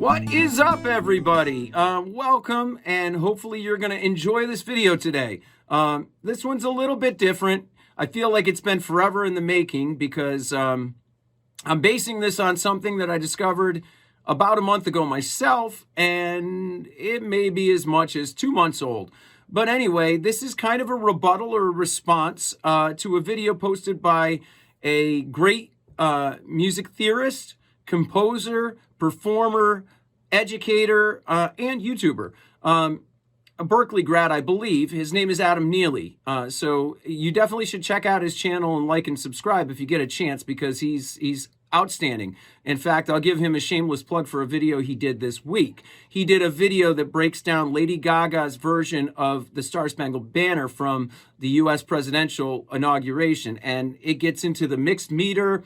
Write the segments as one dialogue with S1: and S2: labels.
S1: What is up, everybody? Welcome, and hopefully you're going to enjoy this video today. This one's a little bit different. I feel like it's been forever in the making because I'm basing this on something that I discovered about a month ago myself, and it may be as much as 2 months old. But anyway, this is kind of a rebuttal or a response to a video posted by a great music theorist, composer, performer, educator, and YouTuber. A Berkeley grad, I believe. His name is Adam Neely. So you definitely should check out his channel and like and subscribe if you get a chance, because he's outstanding. In fact, I'll give him a shameless plug for a video he did this week. He did a video that breaks down Lady Gaga's version of the Star Spangled Banner from the US presidential inauguration, and it gets into the mixed meter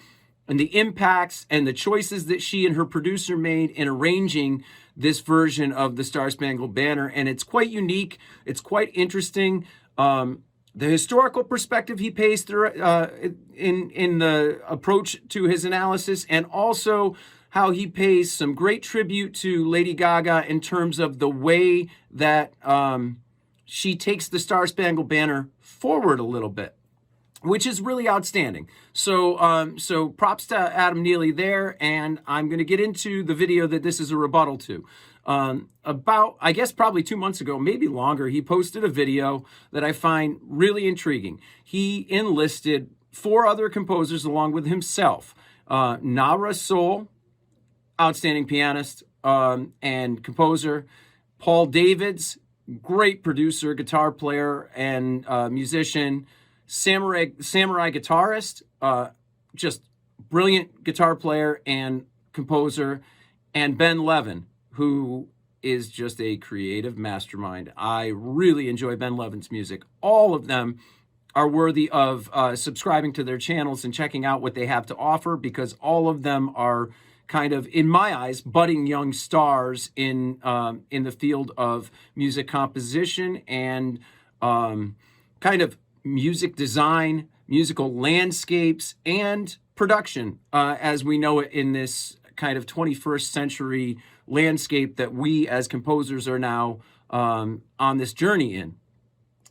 S1: and the impacts and the choices that she and her producer made in arranging this version of the Star Spangled Banner. And it's quite unique. It's quite interesting. The historical perspective he pays through in the approach to his analysis, and also how he pays some great tribute to Lady Gaga in terms of the way that she takes the Star Spangled Banner forward a little bit, which is really outstanding. So props to Adam Neely there, and I'm going to get into the video that this is a rebuttal to. About, I guess, probably 2 months ago, maybe longer, he posted a video that I find really intriguing. He enlisted 4 other composers along with himself. Nara Soul, outstanding pianist and composer. Paul Davids, great producer, guitar player, and musician. Samurai guitarist, just brilliant guitar player and composer. And Ben Levin, who is just a creative mastermind. I really enjoy Ben Levin's music. All of them are worthy of subscribing to their channels and checking out what they have to offer, because all of them are kind of, in my eyes, budding young stars in the field of music composition and kind of music design, musical landscapes, and production as we know it in this kind of 21st century landscape that we as composers are now on this journey in.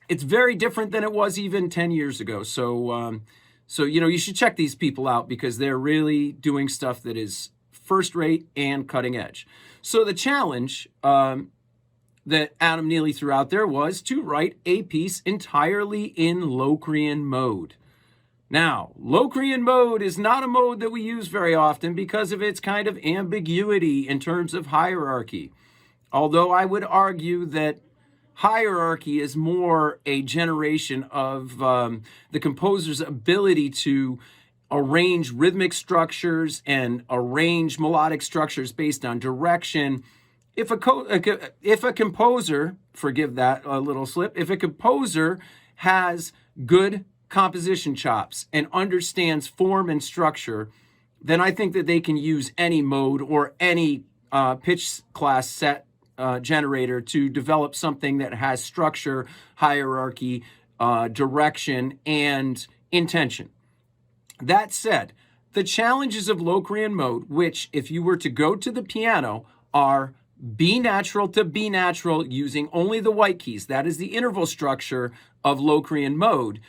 S1: It's very different than it was even 10 years ago. So you know, you should check these people out, because they're really doing stuff that is first rate and cutting edge. So the challenge that Adam Neely threw out there was to write a piece entirely in Locrian mode. Now, Locrian mode is not a mode that we use very often because of its kind of ambiguity in terms of hierarchy. Although I would argue that hierarchy is more a generation of the composer's ability to arrange rhythmic structures and arrange melodic structures based on direction. If a composer, forgive that a little slip, if a composer has good composition chops and understands form and structure, then I think that they can use any mode or any pitch class set generator to develop something that has structure, hierarchy, direction, and intention. That said, the challenges of Locrian mode, which if you were to go to the piano, are B natural to B natural using only the white keys, that is the interval structure of Locrian mode,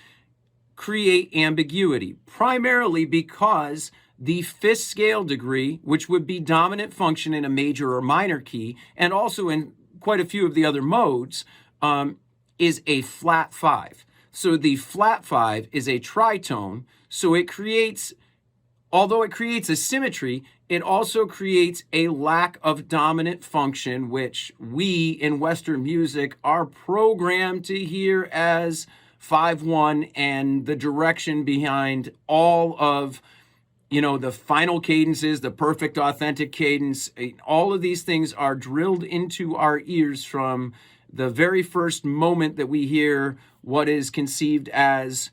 S1: create ambiguity, primarily because the 5th scale degree, which would be dominant function in a major or minor key, and also in quite a few of the other modes, is a flat 5. So the flat 5 is a tritone, so it creates, although it creates a symmetry, it also creates a lack of dominant function, which we in Western music are programmed to hear as 5-1, and the direction behind all of, you know, the final cadences, the perfect authentic cadence, all of these things are drilled into our ears from the very first moment that we hear what is conceived as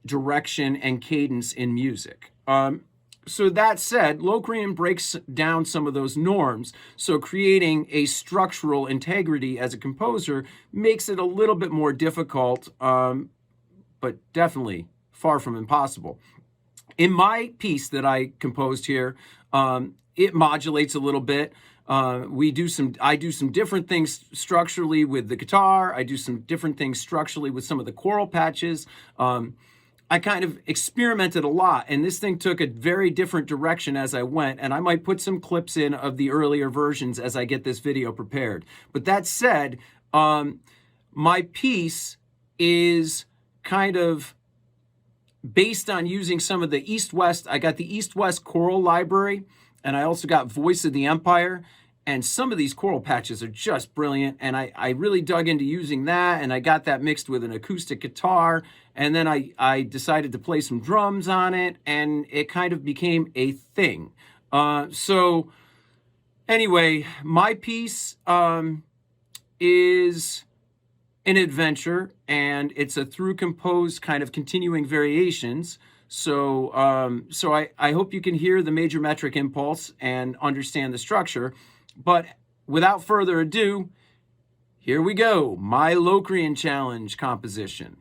S1: direction and cadence in music. So that said, Locrian breaks down some of those norms. So creating a structural integrity as a composer makes it a little bit more difficult, but definitely far from impossible. In my piece that I composed here, it modulates a little bit. I do some different things structurally with the guitar. I do some different things structurally with some of the choral patches. I kind of experimented a lot, and this thing took a very different direction as I went, and I might put some clips in of the earlier versions as I get this video prepared. But that said, my piece is kind of based on using some of the East-West. I got the East-West choral library, and I also got Voice of the Empire. And some of these choral patches are just brilliant. And I really dug into using that. And I got that mixed with an acoustic guitar. And then I decided to play some drums on it. And it kind of became a thing. So anyway, my piece is an adventure. And it's a through composed kind of continuing variations. So I hope you can hear the major metric impulse and understand the structure. But without further ado, here we go, my Locrian Challenge composition.